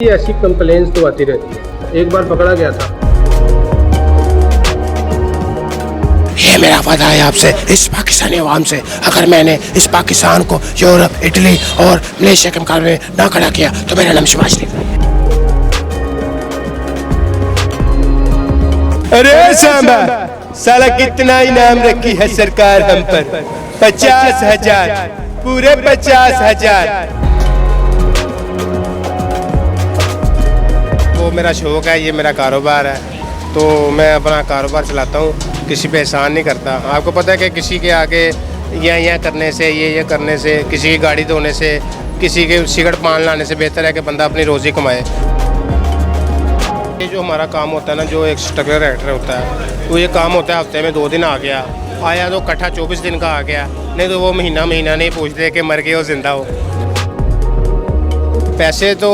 ये ऐसी कंप्लेंट्स तो आती रहती है। एक बार पकड़ा गया था। ये मेरा वादा है आपसे, इस पाकिस्तानी अवाम से, अगर मैंने इस पाकिस्तान को यूरोप, इटली और मलेशिया के मुकाबले में ना खड़ा किया तो मेरा नाम शहबाज नहीं। अरे सांबा, साला कितना इनाम रखी है सरकार हम पर? 50,000, पूरे 50,000। वो मेरा शौक है, ये मेरा कारोबार है, तो मैं अपना कारोबार चलाता हूँ, किसी पे एहसान नहीं करता। आपको पता है कि किसी के आगे यहाँ करने से, ये करने से, किसी की गाड़ी धोने से, किसी के सिगरेट पान लाने से बेहतर है कि बंदा अपनी रोज़ी कमाए। ये जो हमारा काम होता है ना, जो एक स्ट्रगलर एक्टर होता है, वो ये काम होता है हफ्ते में 2 दिन आ गया, आया तो इकट्ठा 24 दिन का आ गया, नहीं तो वो महीना नहीं पूछते कि मर गए हो जिंदा हो। पैसे तो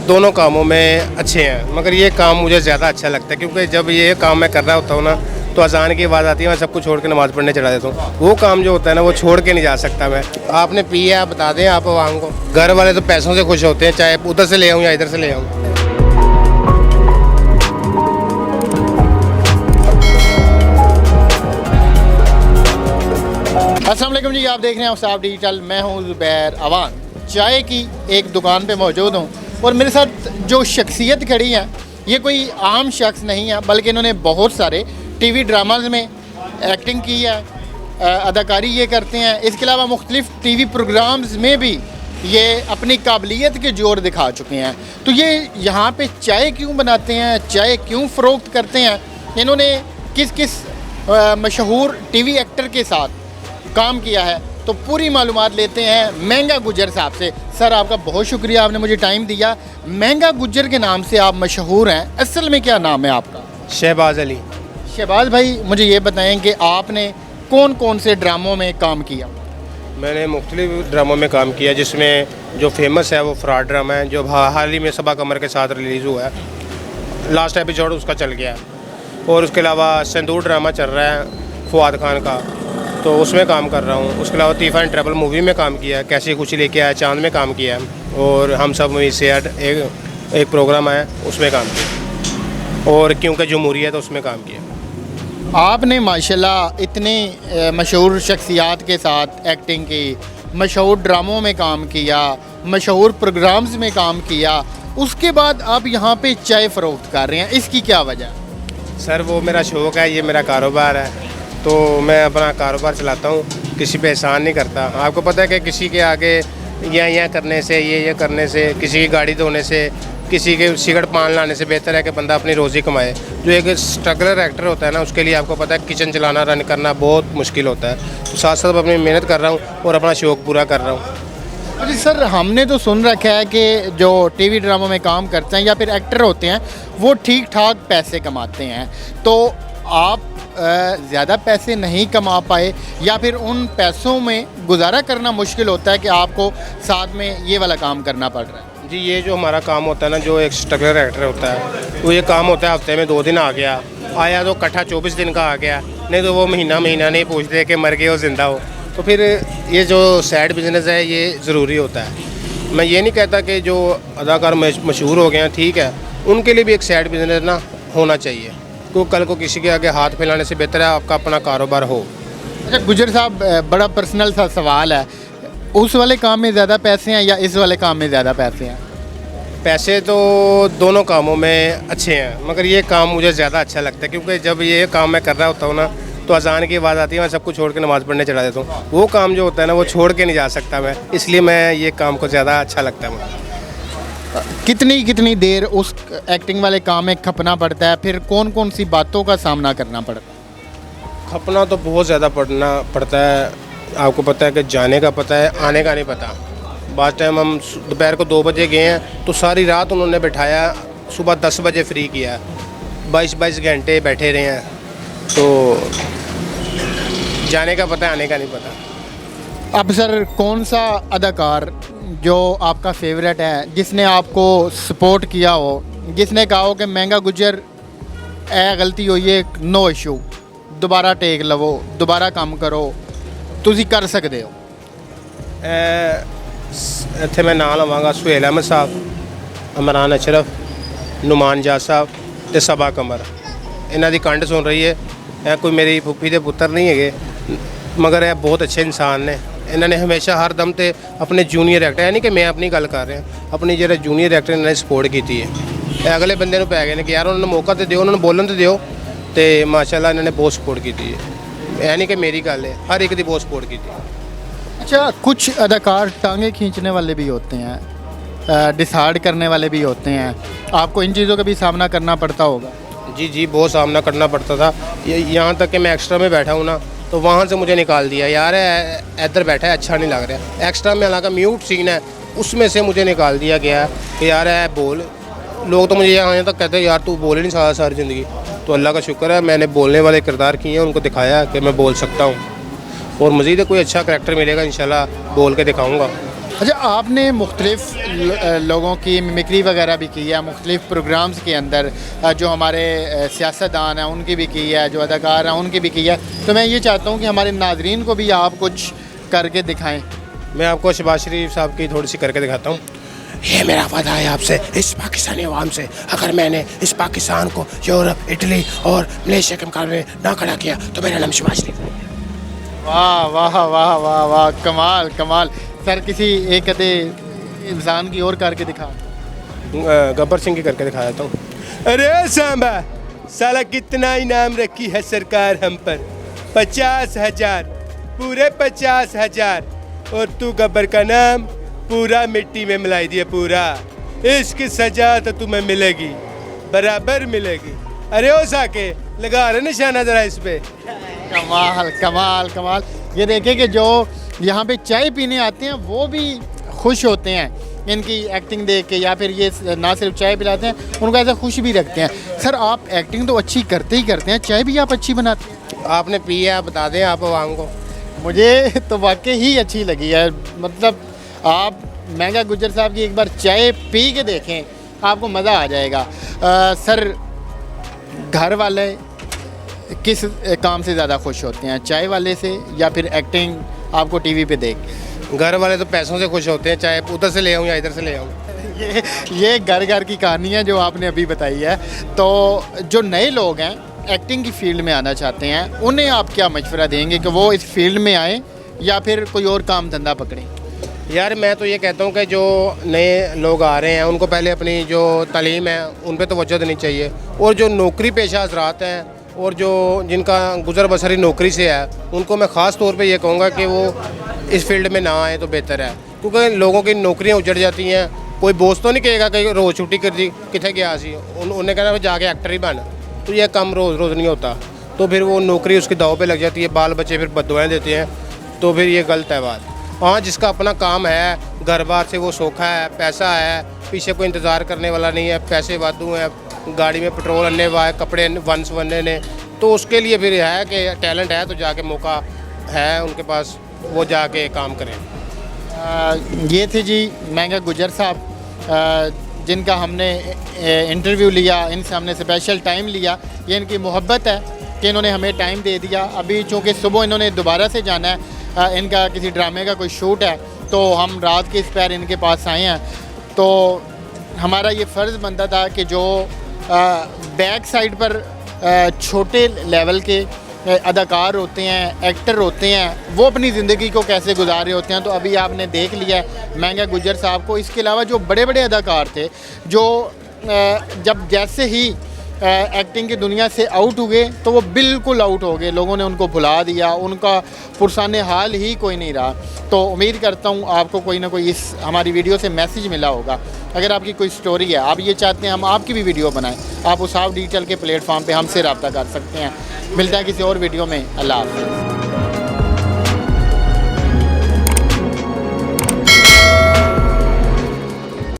दोनों कामों में अच्छे हैं, मगर ये काम मुझे ज़्यादा अच्छा लगता है, क्योंकि जब ये काम मैं कर रहा होता हूँ ना, तो अजान की आवाज़ आती है, मैं सब कुछ छोड़ के नमाज़ पढ़ने चला देता हूँ। वो काम जो होता है ना, वो छोड़ के नहीं जा सकता मैं। आपने पी है, आप बता दें आप आवाम को। घर वाले तो पैसों से खुश होते हैं, चाहे उधर से ले आऊँ या इधर से ले आऊँ। अस्सलाम वालेकुम जी, आप देख रहे हैं औसाफ डिजिटल। मैं हूं ज़ुबैर अवान, चाय की एक दुकान पे मौजूद हूं और मेरे साथ जो शख्सियत खड़ी है, ये कोई आम शख्स नहीं है, बल्कि इन्होंने बहुत सारे टीवी ड्रामाज में एक्टिंग की है, अदाकारी ये करते हैं। इसके अलावा मुख्तलिफ टीवी प्रोग्राम्स में भी ये अपनी काबिलियत के जोर दिखा चुके हैं। तो ये यहाँ पे चाय क्यों बनाते हैं, चाय क्यों फ़रोख्त करते हैं, इन्होंने किस किस मशहूर टीवी एक्टर के साथ काम किया है, तो पूरी मालूमात लेते हैं महंगा गुज्जर साहब से। सर, आपका बहुत शुक्रिया, आपने मुझे टाइम दिया। महंगा गुज्जर के नाम से आप मशहूर हैं, असल में क्या नाम है आपका? शहबाज अली। शहबाज भाई, मुझे ये बताएं कि आपने कौन कौन से ड्रामों में काम किया? मैंने मुख्तलिफ ड्रामों में काम किया, जिसमें जो फेमस है वो फ्रॉड ड्रामा है, जो हाल ही में सबा कमर के साथ रिलीज़ हुआ है, लास्ट एपिसोड उसका चल गया। और उसके अलावा सिंदूर ड्रामा चल रहा है फवाद खान का, तो उसमें काम कर रहा हूँ। उसके अलावा तीफा एंड ट्रैवल मूवी में काम किया है, कैसी खुशी लेके आया चांद में काम किया है, और हम सब मूवी से एक प्रोग्राम है उसमें काम किया, और क्योंकि जमहूरियत है तो उसमें काम किया। आपने माशाल्लाह इतने मशहूर शख्सियात के साथ एक्टिंग की, मशहूर ड्रामों में काम किया, मशहूर प्रोग्राम्स में काम किया, उसके बाद आप यहाँ पे चाय फ़रोख्त कर रहे हैं, इसकी क्या वजह? सर, वो मेरा शौक है, ये मेरा कारोबार है, तो मैं अपना कारोबार चलाता हूँ, किसी पे एहसान नहीं करता। आपको पता है कि किसी के आगे यहाँ करने से, ये करने से, किसी की गाड़ी धोने से, किसी के सिगरेट पान लाने से बेहतर है कि बंदा अपनी रोज़ी कमाए। जो एक स्ट्रगलर एक्टर होता है ना, उसके लिए आपको पता है किचन चलाना, रन करना बहुत मुश्किल होता है, तो साथ साथ अपनी मेहनत कर रहा हूँ और अपना शौक़ पूरा कर रहा हूँ। जी सर, हमने तो सुन रखा है कि जो टीवी ड्रामों में काम करते हैं या फिर एक्टर होते हैं, वो ठीक ठाक पैसे कमाते हैं, तो आप ज़्यादा पैसे नहीं कमा पाए, या फिर उन पैसों में गुजारा करना मुश्किल होता है कि आपको साथ में ये वाला काम करना पड़ रहा है? जी, ये जो हमारा काम होता है ना, जो एक स्ट्रगलर एक्टर होता है, वो ये काम होता है हफ्ते में 2 दिन आ गया, आया तो इकट्ठा 24 दिन का आ गया, नहीं तो वो महीना नहीं पूछते कि मर गए हो जिंदा हो। तो फिर ये जो सैड बिजनेस है, ये ज़रूरी होता है। मैं ये नहीं कहता कि जो अदाकार मशहूर हो गए हैं, ठीक है, उनके लिए भी एक सैड बिजनेस ना होना चाहिए, क्योंकि कल को किसी के आगे हाथ फैलाने से बेहतर है आपका अपना कारोबार हो। अच्छा गुजर साहब, बड़ा पर्सनल सा सवाल है, उस वाले काम में ज़्यादा पैसे हैं या इस वाले काम में ज़्यादा पैसे हैं? पैसे तो दोनों कामों में अच्छे हैं, मगर ये काम मुझे ज़्यादा अच्छा लगता है, क्योंकि जब ये काम मैं कर रहा होता हूँ ना, तो अजान की आवाज़ आती है, मैं सब कुछ छोड़ के नमाज़ पढ़ने चला देता हूँ। वो काम जो होता है ना, वो छोड़ के नहीं जा सकता मैं, इसलिए मैं ये काम को ज़्यादा अच्छा लगता है मुझे। कितनी देर उस एक्टिंग वाले काम में खपना पड़ता है, फिर कौन कौन सी बातों का सामना करना पड़ता है? खपना तो बहुत ज़्यादा पड़ता है। आपको पता है कि जाने का पता है, आने का नहीं पता। बाद टाइम हम दोपहर को 2 बजे गए हैं, तो सारी रात उन्होंने बैठाया, सुबह 10 बजे फ्री किया, 22 घंटे बैठे रहे हैं, तो जाने का पता है, आने का नहीं पता। अब सर, कौन सा अदाकार जो आपका फेवरेट है, जिसने आपको सपोर्ट किया हो, जिसने कहा हो कि महंगा गुजर गलती हुई है, नो इशू, दोबारा टेक लवो, दोबारा काम करो, तुसी कर सकते हो? ਇੱਥੇ मैं नाम लवांगा सुहेल अहमद साहब, इमरान अशरफ, नुमान जा साहब ते सबा कमर। इन्हां दी कंड सुन रही है। ਇਹ ਕੋਈ ਮੇਰੀ ਫੁੱਫੀ ਦੇ ਪੁੱਤਰ ਨਹੀਂ ਹੈਗੇ, ਮਗਰ ਇਹ ਬਹੁਤ ਅੱਛੇ ਇਨਸਾਨ ਨੇ। ਇਹਨਾਂ ਨੇ ਹਮੇਸ਼ਾ ਹਰ ਦਮ ਤੇ ਆਪਣੇ ਜੂਨੀਅਰ ਐਕਟਰ, ਇਹ ਨਹੀਂ ਕਿ ਮੈਂ ਆਪਣੀ ਗੱਲ ਕਰ ਰਿਹਾ, ਆਪਣੀ ਜਿਹੜੇ ਜੂਨੀਅਰ ਐਕਟਰ ਇਹਨਾਂ ਨੇ ਸਪੋਰਟ ਕੀਤੀ ਹੈ। ਇਹ ਅਗਲੇ ਬੰਦੇ ਨੂੰ ਪੈ ਗਏ ਨੇ ਕਿ ਯਾਰ ਉਹਨਾਂ ਨੂੰ ਮੌਕਾ ਤੇ ਦਿਓ, ਉਹਨਾਂ ਨੂੰ ਬੋਲਣ ਤੇ ਦਿਓ, ਤੇ ਮਾਸ਼ਾਅੱਲਾ ਇਹਨਾਂ ਨੇ ਬਹੁਤ ਸਪੋਰਟ ਕੀਤੀ ਹੈ। ਇਹ ਨਹੀਂ ਕਿ ਮੇਰੀ ਗੱਲ ਹੈ, ਹਰ ਇੱਕ ਦੀ ਬਹੁਤ ਸਪੋर्ट की थी। अच्छा, कुछ अदाकार टांगे खींचने वाले भी होते हैं, डिसाइड करने वाले भी होते हैं, आपको इन चीज़ों का भी सामना करना पड़ता होगा? जी जी, बहुत सामना करना पड़ता था। यहाँ तक कि मैं एक्स्ट्रा में बैठा हूँ ना, तो वहाँ से मुझे निकाल दिया, यार इधर बैठा है अच्छा नहीं लग रहा। एक्स्ट्रा में हालांकि म्यूट सीन है, उसमें से मुझे निकाल दिया गया कि यार बोल। लोग तो मुझे यहाँ तक कहते हैं यार तू बोल ही नहीं सकता सारी ज़िंदगी। तो अल्लाह का शुक्र है, मैंने बोलने वाले किरदार किए हैं, उनको दिखाया कि मैं बोल सकता हूँ, और मज़ीद कोई अच्छा करैक्टर मिलेगा इंशाल्लाह बोल के दिखाऊँगा। अच्छा, आपने मुख्तलिफ़ लोगों की मिमिक्री वगैरह भी की है मुख्तलिफ़ प्रोग्राम्स के अंदर, जो हमारे सियासतदान हैं उनकी भी की है, जो अदाकार हैं उनकी भी की है। तो मैं ये चाहता हूँ कि हमारे नाजरीन को भी आप कुछ करके दिखाएं। मैं आपको शहबाज शरीफ साहब की थोड़ी सी करके दिखाता हूँ। ये मेरा वादा है आपसे, इस पाकिस्तानी अवाम से, अगर मैंने इस पाकिस्तान को यूरोप, इटली और मलेशिया के मुकाबले में ना खड़ा किया तो मेरा नाम शहबाज शरीफ है। वाह वाह वाह वाह वाह, कमाल कमाल। सर, किसी एक अदे इंसान की और करके दिखा। गब्बर सिंह की करके दिखा देता हूँ। अरे सांबा साला कितना इनाम रखी है सरकार हम पर, 50,000, पूरे 50,000, और तू गब्बर का नाम पूरा मिट्टी में मिलाई दिया पूरा। इसकी सजा तो तुम्हें मिलेगी, बराबर मिलेगी। अरे ओ साके लगा रहे निशाना जरा इस पे। कमाल कमाल कमाल। ये देखें कि जो यहाँ पे चाय पीने आते हैं वो भी खुश होते हैं इनकी एक्टिंग देख के, या फिर ये ना सिर्फ चाय पिलाते हैं, उनको ऐसा खुश भी रखते हैं। सर, आप एक्टिंग तो अच्छी करते ही करते हैं, चाय भी आप अच्छी बनाते हैं। आपने पी है, आप बता दें आप आवाम को। मुझे तो वाकई ही अच्छी लगी है। मतलब आप महंगा गुज्जर साहब की एक बार चाय पी के देखें, आपको मज़ा आ जाएगा। सर, घर वाले किस काम से ज़्यादा खुश होते हैं, चाय वाले से या फिर एक्टिंग आपको टीवी पे देख? घर वाले तो पैसों से खुश होते हैं, चाहे उधर से ले आऊँ या इधर से ले आऊँ। ये घर घर की कहानी है जो आपने अभी बताई है। तो जो नए लोग हैं एक्टिंग की फील्ड में आना चाहते हैं, उन्हें आप क्या मशवरा देंगे कि वो इस फील्ड में आएँ या फिर कोई और काम धंधा पकड़ें? यार मैं तो ये कहता हूँ कि जो नए लोग आ रहे हैं उनको पहले अपनी जो तालीम है उन पर तवज्जो देनी चाहिए, और जो नौकरी पेशा हज़रात हैं और जो जिनका गुज़र बसरी नौकरी से है, उनको मैं ख़ास तौर पे ये कहूँगा कि वो इस फील्ड में ना आए तो बेहतर है, क्योंकि लोगों की नौकरियाँ उजड़ जाती हैं। कोई बोस तो नहीं कहेगा कि रोज़ छुट्टी कर दी कितने गया सी, उन्हें कहना जाके एक्टर ही बन, तो यह काम रोज़ रोज़ नहीं होता। तो फिर वो नौकरी उसकी दाव पे लग जाती है, बाल बच्चे फिर बददुआएं देते हैं, तो फिर ये गलत है बात। हाँ, जिसका अपना काम है, घर बार से वो सौखा है, पैसा है, पीछे कोई इंतज़ार करने वाला नहीं है, पैसे वादू हैं, गाड़ी में पेट्रोल अन्ने हुआ है, कपड़े वंस बनने ने, तो उसके लिए फिर है कि टैलेंट है तो जाके मौका है उनके पास, वो जाके काम करें। ये थे जी महंगा गुज्जर साहब, जिनका हमने इंटरव्यू लिया, इनसे हमने स्पेशल टाइम लिया। ये इनकी मोहब्बत है कि इन्होंने हमें टाइम दे दिया। अभी चूँकि सुबह इन्होंने दोबारा से जाना है, इनका किसी ड्रामे का कोई शूट है, तो हम रात के इस पैर इनके पास आए हैं। तो हमारा ये फ़र्ज़ बनता था कि जो बैक साइड पर छोटे लेवल के अदाकार होते हैं, एक्टर होते हैं, वो अपनी ज़िंदगी को कैसे गुजार रहे होते हैं। तो अभी आपने देख लिया है महंगा गुज्जर साहब को। इसके अलावा जो बड़े बड़े अदाकार थे, जो जब जैसे ही एक्टिंग की दुनिया से आउट हुए तो वो बिल्कुल आउट हो गए, लोगों ने उनको भुला दिया, उनका पुरसाने हाल ही कोई नहीं रहा। तो उम्मीद करता हूँ आपको कोई ना कोई इस हमारी वीडियो से मैसेज मिला होगा। अगर आपकी कोई स्टोरी है, आप ये चाहते हैं हम आपकी भी वीडियो बनाएं, आप उसाव डिजिटल के प्लेटफॉर्म पे हमसे रब्ता कर सकते हैं। मिलता है किसी और वीडियो में। अल्लाह हाफ़िज़।